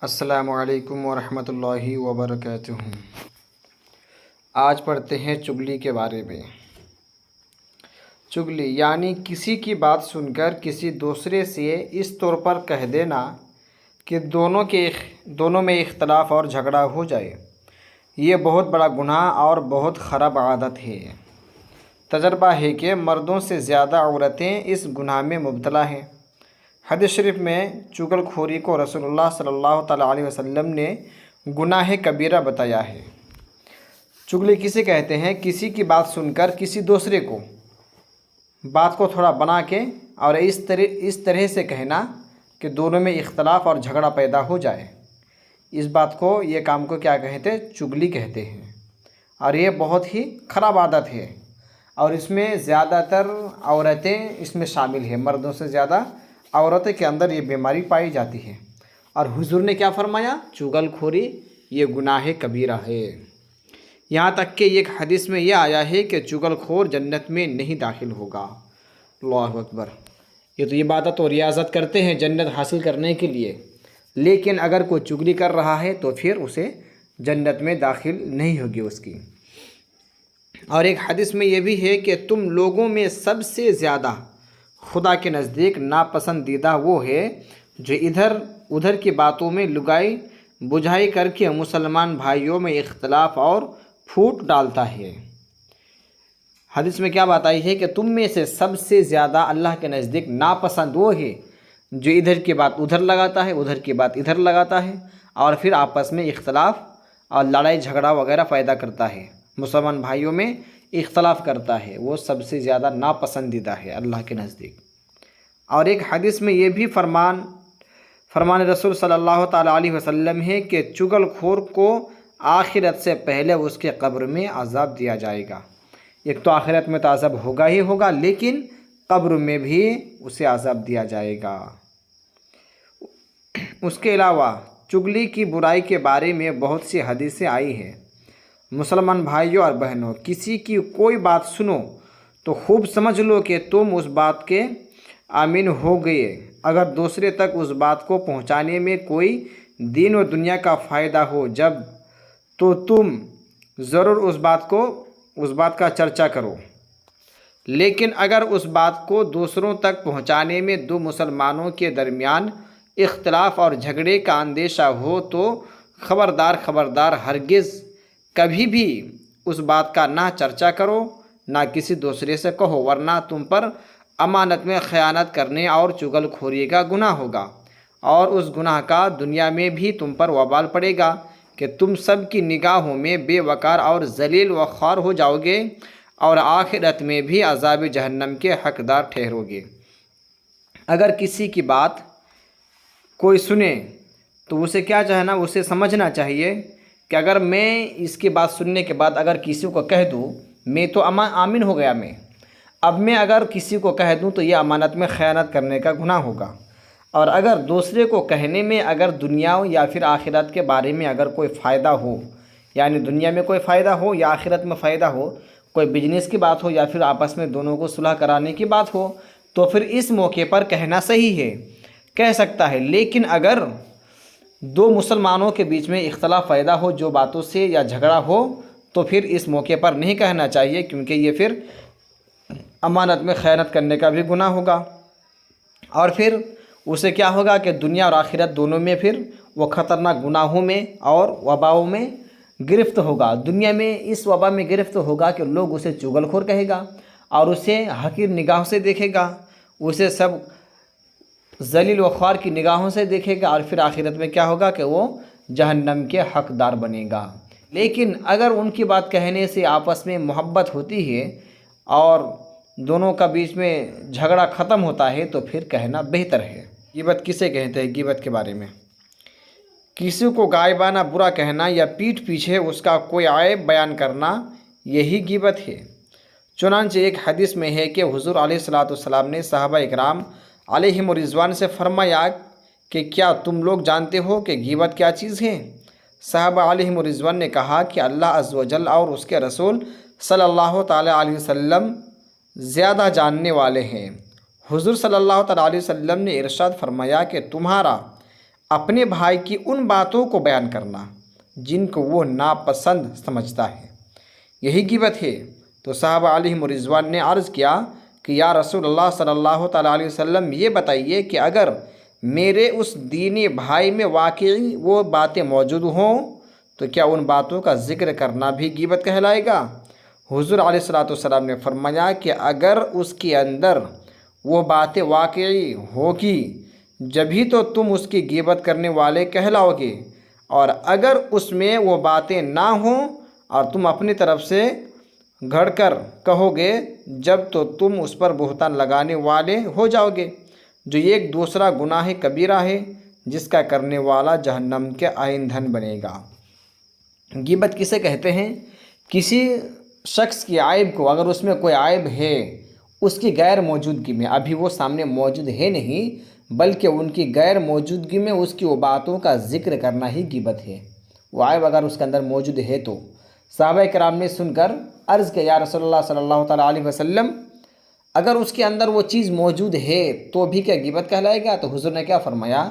السلام علیکم ورحمۃ اللہ وبرکاتہ۔ آج پڑھتے ہیں چغلی کے بارے میں۔ چغلی یعنی کسی کی بات سن کر کسی دوسرے سے اس طور پر کہہ دینا کہ دونوں میں اختلاف اور جھگڑا ہو جائے۔ یہ بہت بڑا گناہ اور بہت خراب عادت ہے۔ تجربہ ہے کہ مردوں سے زیادہ عورتیں اس گناہ میں مبتلا ہیں۔ حدیث شریف میں چغل خوری کو رسول اللہ صلی اللہ تعالیٰ علیہ وسلم نے گناہ کبیرہ بتایا ہے۔ چغلی کسے کہتے ہیں؟ کسی کی بات سن کر کسی دوسرے کو بات کو تھوڑا بنا کے اور اس طرح سے کہنا کہ دونوں میں اختلاف اور جھگڑا پیدا ہو جائے۔ اس بات کو، یہ کام کو کیا کہتے ہیں؟ چغلی کہتے ہیں۔ اور یہ بہت ہی خراب عادت ہے، اور اس میں زیادہ تر عورتیں اس میں شامل ہیں۔ مردوں سے زیادہ عورتوں کے اندر یہ بیماری پائی جاتی ہے۔ اور حضور نے کیا فرمایا؟ چغل خوری یہ گناہ کبیرہ ہے۔ یہاں تک کہ ایک حدیث میں یہ آیا ہے کہ چغل خور جنت میں نہیں داخل ہوگا۔ اللہ اکبر! یہ تو عبادت اور ریاضت کرتے ہیں جنت حاصل کرنے کے لیے، لیکن اگر کوئی چغلی کر رہا ہے تو پھر اسے جنت میں داخل نہیں ہوگی اس کی۔ اور ایک حدیث میں یہ بھی ہے کہ تم لوگوں میں سب سے زیادہ خدا کے نزدیک ناپسندیدہ وہ ہے جو ادھر کی باتوں میں لگائی بجھائی کر کے مسلمان بھائیوں میں اختلاف اور پھوٹ ڈالتا ہے۔ حدیث میں کیا بات آئی ہے کہ تم میں سے سب سے زیادہ اللہ کے نزدیک ناپسند وہ ہے جو ادھر کی بات ادھر لگاتا ہے، ادھر کی بات ادھر لگاتا ہے، اور پھر آپس میں اختلاف اور لڑائی جھگڑا وغیرہ پیدا کرتا ہے، مسلمان بھائیوں میں اختلاف کرتا ہے۔ وہ سب سے زیادہ ناپسندیدہ ہے اللہ کے نزدیک۔ اور ایک حدیث میں یہ بھی فرمان رسول صلی اللہ تعالیٰ علیہ وسلم ہے کہ چغل خور کو آخرت سے پہلے اس کے قبر میں عذاب دیا جائے گا۔ ایک تو آخرت میں تو عذاب ہوگا ہی ہوگا، لیکن قبر میں بھی اسے عذاب دیا جائے گا۔ اس کے علاوہ چغلی کی برائی کے بارے میں بہت سی حدیثیں آئی ہیں۔ مسلمان بھائیوں اور بہنوں، کسی کی کوئی بات سنو تو خوب سمجھ لو کہ تم اس بات کے آمین ہو گئے۔ اگر دوسرے تک اس بات کو پہنچانے میں کوئی دین و دنیا کا فائدہ ہو تو تم ضرور اس بات کا چرچا کرو، لیکن اگر اس بات کو دوسروں تک پہنچانے میں دو مسلمانوں کے درمیان اختلاف اور جھگڑے کا اندیشہ ہو تو خبردار ہرگز کبھی بھی اس بات کا نہ چرچا کرو نہ کسی دوسرے سے کہو، ورنہ تم پر امانت میں خیانت کرنے اور چغل خوری کا گناہ ہوگا، اور اس گناہ کا دنیا میں بھی تم پر وبال پڑے گا کہ تم سب کی نگاہوں میں بے وقار اور ذلیل و خوار ہو جاؤ گے، اور آخرت میں بھی عذاب جہنم کے حقدار ٹھہرو گے۔ اگر کسی کی بات کوئی سنے تو اسے کیا چاہنا؟ اسے سمجھنا چاہیے کہ اگر میں اس کی بات سننے کے بعد اگر کسی کو کہہ دوں، میں تو آمین ہو گیا اب میں اگر کسی کو کہہ دوں تو یہ امانت میں خیانت کرنے کا گناہ ہوگا۔ اور اگر دوسرے کو کہنے میں اگر دنیا یا پھر آخرت کے بارے میں اگر کوئی فائدہ ہو، یعنی دنیا میں کوئی فائدہ ہو یا آخرت میں فائدہ ہو، کوئی بزنس کی بات ہو یا پھر آپس میں دونوں کو صلح کرانے کی بات ہو، تو پھر اس موقع پر کہنا صحیح ہے، کہہ سکتا ہے۔ لیکن اگر دو مسلمانوں کے بیچ میں اختلاف پیدا ہو جو باتوں سے یا جھگڑا ہو، تو پھر اس موقع پر نہیں کہنا چاہیے، کیونکہ یہ پھر امانت میں خیانت کرنے کا بھی گناہ ہوگا، اور پھر اسے کیا ہوگا کہ دنیا اور آخرت دونوں میں پھر وہ خطرناک گناہوں میں اور وباؤں میں گرفت ہوگا۔ دنیا میں اس وبا میں گرفت ہوگا کہ لوگ اسے چغل خور کہے گا اور اسے حقیر نگاہوں سے دیکھے گا، اسے سب ذلیل و خوار کی نگاہوں سے دیکھے گا، اور پھر آخرت میں کیا ہوگا کہ وہ جہنم کے حقدار بنے گا۔ لیکن اگر ان کی بات کہنے سے آپس میں محبت ہوتی ہے اور دونوں کا بیچ میں جھگڑا ختم ہوتا ہے تو پھر کہنا بہتر ہے۔ غیبت کسے کہتے ہیں؟ غیبت کے بارے میں کسی کو غائبانہ برا کہنا یا پیٹھ پیچھے اس کا کوئی عیب بیان کرنا، یہی غیبت ہے۔ چنانچہ ایک حدیث میں ہے کہ حضور علیہ الصلاۃ والسلام نے صحابہ اکرام علیہم الرضوان سے فرمایا کہ کیا تم لوگ جانتے ہو کہ غیبت کیا چیز ہے؟ صحابہ علیہم الرضوان نے کہا کہ اللہ عز و جل اور اس کے رسول صلی اللہ تعالیٰ علیہ وسلم زیادہ جاننے والے ہیں۔ حضور صلی اللہ تعالیٰ علیہ وسلم نے ارشاد فرمایا کہ تمہارا अपने भाई की उन बातों को बयान करना जिनको वो नापसंद समझता है, यही गिबत है। तो साहबा अलैहिम रिज़वान ने अर्ज़ किया कि या रसूलल्लाह सल्लल्लाहु तआला अलैहि वसल्लम, ये बताइए कि अगर मेरे उस दीनी भाई में वाकई वो बातें मौजूद हों तो क्या उन बातों का ज़िक्र करना भी गिबत कहलाएगा? हुज़ूर अलैहिस्सलातु वस्सलाम ने फरमाया कि अगर उसके अंदर वो बातें वाकई होगी जभी तो तुम उसकी गिबत करने वाले कहलाओगे, और अगर उसमें वो बातें ना हों और तुम अपनी तरफ से घड़कर कहोगे जब तो तुम उस पर बुहतान लगाने वाले हो जाओगे, जो एक दूसरा गुनाह कबीरा है जिसका करने वाला जहन्नम के ईंधन बनेगा। गिबत किसे कहते हैं? किसी शख्स की आयब को, अगर उसमें कोई आयब है उसकी गैर मौजूदगी में, अभी वो सामने मौजूद है नहीं बल्कि उनकी गैर मौजूदगी में उसकी वो बातों का ज़िक्र करना ही गिबत है। वो आयब अगर उसके अंदर मौजूद है तो सहाबा किराम ने सुनकर अर्ज़ किया या रसूलल्लाह सल्लल्लाहु अलैहि वसल्लम, अगर उसके अंदर वो चीज़ मौजूद है तो भी क्या गिबत कहलाएगा? तो हुज़ूर ने क्या फरमाया,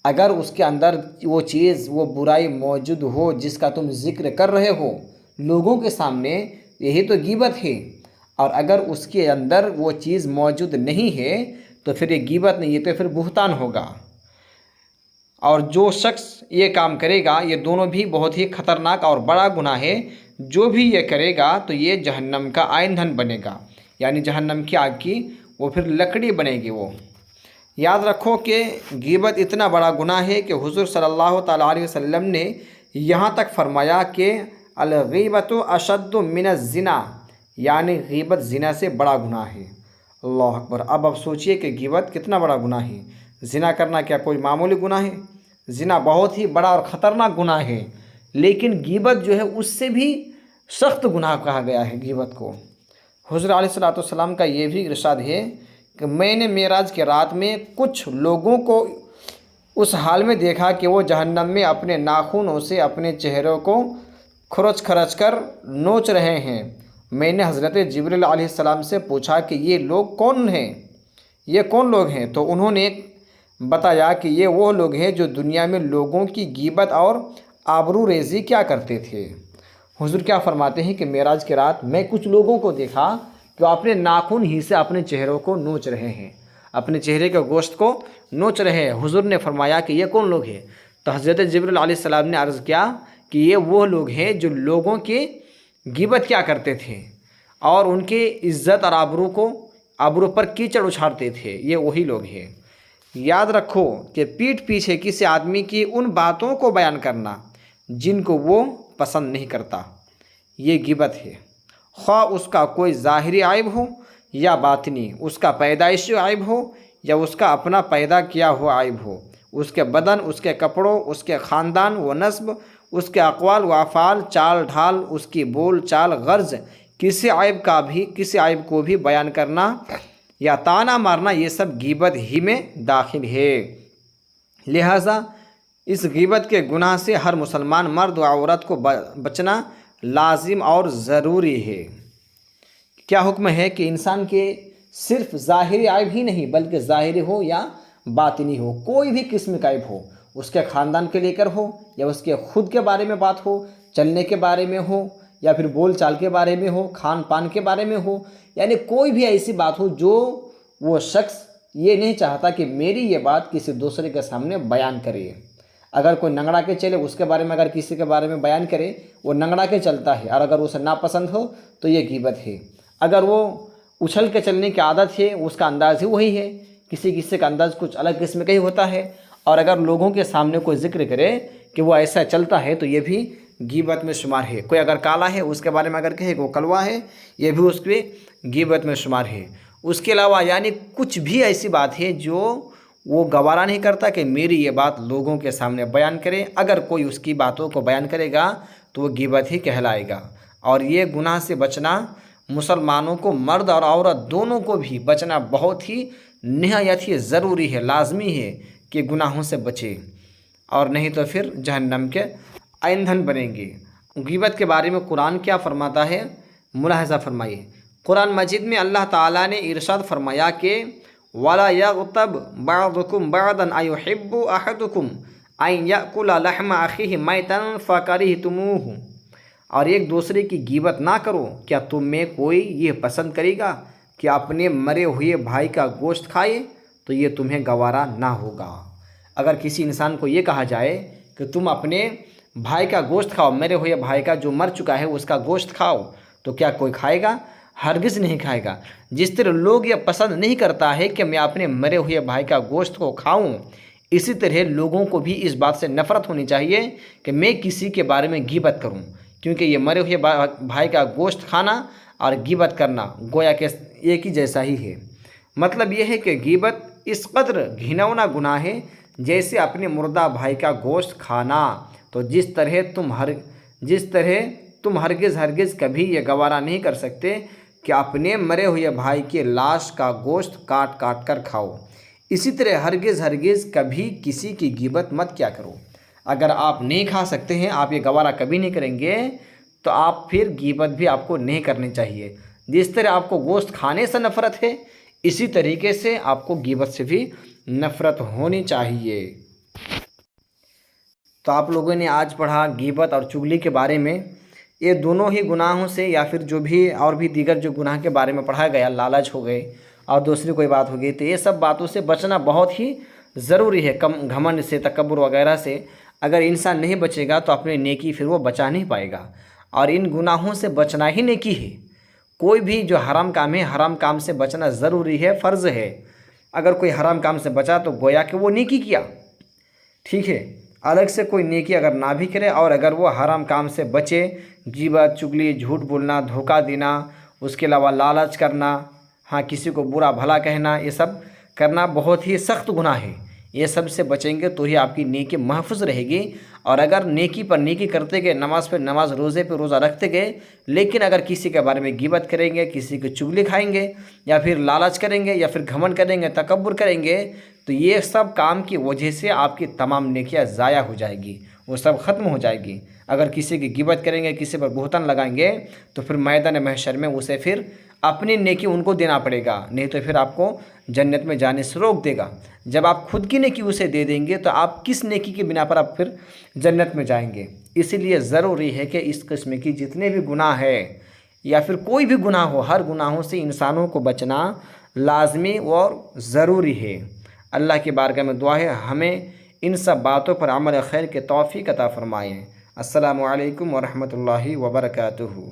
अगर उसके अंदर वो चीज़, वो बुराई मौजूद हो जिसका तुम ज़िक्र कर रहे हो लोगों के सामने, यही तो गिबत है। और अगर उसके अंदर वो चीज़ मौजूद नहीं है तो फिर ये गिबत नहीं, ये तो फिर बुहतान होगा। और जो शख्स ये काम करेगा, ये दोनों भी बहुत ही ख़तरनाक और बड़ा गुनाह है। जो भी ये करेगा तो ये जहन्नम का ईंधन बनेगा, यानी जहन्नम की आग की वो फिर लकड़ी बनेगी। वो याद रखो कि गिबत इतना बड़ा गुनाह है कि हुज़ूर सल्लल्लाहु तआला अलैहि वसल्लम ने यहाँ तक फरमाया कि अल-ग़ीबतु अशद्दु मिनज़-ज़िना, यानी ग़ीबत ज़िना से बड़ा गुनाह है। अल्लाह अकबर। अब सोचिए कि गिबत कितना बड़ा गुनाह है। ज़िना करना क्या कोई मामूली गुनाह है? ज़िना बहुत ही बड़ा और ख़तरनाक गुनाह है, लेकिन गिबत जो है उससे भी सख्त गुनाह कहा गया है गिबत को। हुज़ूर अलैहिस्सलातु वस्सलाम का ये भी इरशाद है कि मैंने मेराज के रात में कुछ लोगों को उस हाल में देखा कि वो जहन्नम में अपने नाखूनों से अपने चेहरों को खुरच खरच कर नोच रहे हैं। मैंने हज़रत जिब्रील अलैहिस्सलाम से पूछा कि ये लोग कौन हैं, ये कौन लोग हैं? तो उन्होंने बताया कि ये वो लोग हैं जो दुनिया में लोगों की गिबत और आबरू रेज़ी क्या करते थे। हुज़ूर क्या फरमाते हैं कि मेराज की रात मैं कुछ लोगों को देखा कि अपने नाखून ही से अपने चेहरों को नोच रहे हैं, अपने चेहरे के गोश्त को नोच रहे हैं। हुज़ूर ने फरमाया कि ये कौन लोग हैं? तो हज़रत जिब्रील अलैहिस्सलाम ने अर्ज़ किया कि ये वो लोग हैं जो लोगों की गिबत क्या करते थे और उनकी इज़्ज़त और आबरू पर कीचड़ उछालते थे, ये वही लोग हैं। याद रखो कि पीठ पीछे किसी आदमी की उन बातों को बयान करना जिनको वो पसंद नहीं करता, ये गिबत है। ख्वाह उसका कोई ज़ाहिरी आइब हो या बातिनी, उसका पैदाइशी आइब हो या उसका अपना पैदा किया हुआ आइब हो, उसके बदन, उसके कपड़ों, उसके ख़ानदान व नस्ब, उसके अक़वाल व अफ़ाल, चाल ढाल, उसकी बोल चाल, गर्ज, किसी आइब को भी बयान करना या ताना मारना, ये सब गिबत ही में दाखिल है। लिहाजा इस गिबत के गुनाह से हर मुसलमान मर्द व औरत को बचना लाजिम और ज़रूरी है। क्या हुक्म है कि इंसान के सिर्फ ज़ाहिरी आइब ही नहीं बल्कि ज़ाहिरी हो या बातिनी हो, कोई भी किस्म का आइब हो, उसके ख़ानदान के लेकर हो या उसके खुद के बारे में बात हो, चलने के बारे में हो या फिर बोल चाल के बारे में हो, खान पान के बारे में हो, यानी कोई भी ऐसी बात हो जो वो शख्स ये नहीं चाहता कि मेरी ये बात किसी दूसरे के सामने बयान करे। अगर कोई नंगड़ा के चले उसके बारे में अगर किसी के बारे में बयान करे, वो नंगड़ा के चलता है और अगर उसे नापसंद हो तो ये गिबत है। अगर वो उछल के चलने की आदत है, उसका अंदाज़ ही वही है, किसी का अंदाज़ कुछ अलग किस्म का ही होता है, और अगर लोगों के सामने कोई जिक्र करे कि वो ऐसा चलता है तो ये भी गिबत में शुमार है। कोई अगर काला है उसके बारे में अगर कहे कि वो कलवा है, ये भी उसके गिबत में शुमार है। उसके अलावा यानी कुछ भी ऐसी बात है जो वो गवारा नहीं करता कि मेरी ये बात लोगों के सामने बयान करे, अगर कोई उसकी बातों को बयान करेगा तो वो गिबत ही कहलाएगा। और ये गुनाह से बचना मुसलमानों को, मर्द और औरत दोनों को भी बचना बहुत ही निहायत ही ज़रूरी है, लाजमी है कि गुनाहों से बचे, और नहीं तो फिर जहन्नम के ईंधन बनेंगे। गिबत के बारे में कुरान क्या फरमाता है, मुलाहज़ा फरमाइए। कुरान मजीद में अल्लाह ताला ने इरशाद फरमाया कि वला यग़्तब बअदुकुम बअदन अयुहिब्बु अहदुकुम अन याकुल लहम अखीह मैतन फकरिहतुमूह, और एक दूसरे की गीबत ना करो। क्या तुम में कोई ये पसंद करेगा कि अपने मरे हुए भाई का गोश्त खाए? तो ये तुम्हें गवारा ना होगा। अगर किसी इंसान को ये कहा जाए कि तुम अपने भाई का गोश्त खाओ, मेरे हुए भाई का जो मर चुका है उसका गोश्त खाओ, तो क्या कोई खाएगा? हरगिज़ नहीं खाएगा। जिस तरह लोग ये पसंद नहीं करता है कि मैं अपने मरे हुए भाई का गोश्त को खाऊं, इसी तरह लोगों को भी इस बात से नफ़रत होनी चाहिए कि मैं किसी के बारे में गीबत करूं, क्योंकि ये मरे हुए भाई का गोश्त खाना और गीबत करना गोया के एक ही जैसा ही है। मतलब यह है कि गीबत इस कदर घिनौना गुनाह है जैसे अपने मुर्दा भाई का गोश्त खाना। तो जिस तरह तुम हरगिज़ कभी ये गवारा नहीं कर सकते कि अपने मरे हुए भाई के लाश का गोश्त काट काट कर खाओ, इसी तरह हरगिज़ कभी किसी की गीबत मत क्या करो। अगर आप नहीं खा सकते हैं, आप ये गवारा कभी नहीं करेंगे, तो आप फिर गीबत भी आपको नहीं करनी चाहिए। जिस तरह आपको गोश्त खाने से नफ़रत है, इसी तरीके से आपको गीबत से भी नफ़रत होनी चाहिए। तो आप लोगों ने आज पढ़ा गीबत और चुगली के बारे में। ये दोनों ही गुनाहों से या फिर जो भी और भी दीगर जो गुनाह के बारे में पढ़ा गया, लालच हो गए और दूसरी कोई बात हो गई, तो ये सब बातों से बचना बहुत ही ज़रूरी है। कम घमंड से, तकब्बुर वगैरह से अगर इंसान नहीं बचेगा तो अपनी नेकी फिर वो बचा नहीं पाएगा, और इन गुनाहों से बचना ही नेकी है। कोई भी जो हराम काम है, हराम काम से बचना ज़रूरी है, फ़र्ज़ है। अगर कोई हराम काम से बचा तो गोया कि वो नेकी किया, ठीक है। अलग से कोई नेकी अगर ना भी करे और अगर वो हराम काम से बचे, गीबत, चुगली, झूठ बोलना, धोखा देना, उसके अलावा लालच करना, हाँ किसी को बुरा भला कहना, ये सब करना बहुत ही सख्त गुनाह है। ये सब से बचेंगे तो ही आपकी नेकी महफूज रहेगी। और अगर नेकी पर नेकी करते गए, नमाज पर नमाज, रोज़े पर रोज़ा रखते गए, लेकिन अगर किसी के बारे में गीबत करेंगे, किसी की चुगली खाएंगे, या फिर लालच करेंगे, या फिर घमंड करेंगे, तकब्बुर करेंगे, तो ये सब काम की वजह से आपकी तमाम नेकियां ज़ाया हो जाएगी, वो सब ख़त्म हो जाएगी। अगर किसी की गिबत करेंगे, किसी पर बुहतान लगाएंगे, तो फिर मैदान महशर में उसे फिर अपनी नेकी उनको देना पड़ेगा, नहीं तो फिर आपको जन्नत में जाने से रोक देगा। जब आप खुद की नेकी उसे दे देंगे तो आप किस नेकी की बिना पर आप फिर जन्नत में जाएंगे। इसीलिए ज़रूरी है कि इस किस्म की जितने भी गुनाह है या फिर कोई भी गुनाह हो, हर गुनाहों से इंसानों को बचना लाजमी और ज़रूरी है। अल्लाह की बारगाह में दुआ है हमें इन सब बातों पर अमल खैर के तौफीक अता फरमाएँ। अस्सलामु अलैकुम व रहमतुल्लाहि व बरकातुहू।